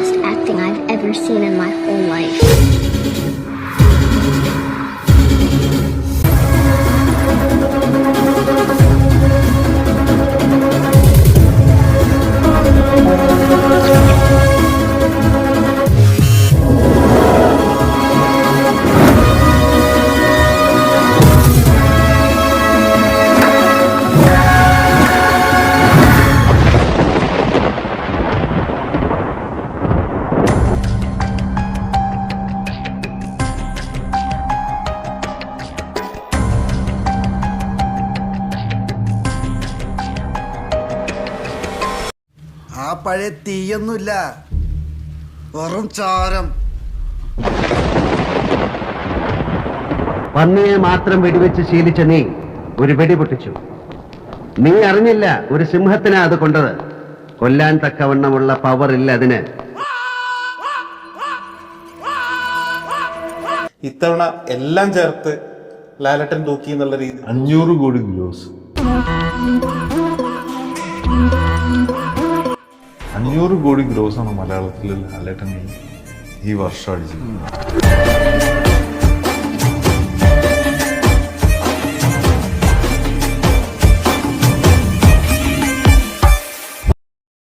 best acting I've ever seen in my whole life. ആ പഴയ തീയൊന്നുമില്ല, വെറും ചാരം. പന്നിയെ മാത്രം വെടിവെച്ച് ശീലിച്ച നീ ഒരു വെടി പൊട്ടിച്ചു. നീ അറിഞ്ഞില്ല ഒരു സിംഹത്തിനാ അത് കൊണ്ടത്. കൊല്ലാൻ തക്കവണ്ണമുള്ള പവർ ഇല്ല അതിന്. ഇത്തവണ എല്ലാം ചേർത്ത് ലാലട്ടൻ തൂക്കി എന്നുള്ള രീതി 500 കോടി ഗ്രോസ്. 500 കോടി ഗ്രോസ് ആണ് മലയാളത്തിൽ ലാലേട്ടൻ ഈ വർഷം അടിച്ചത്.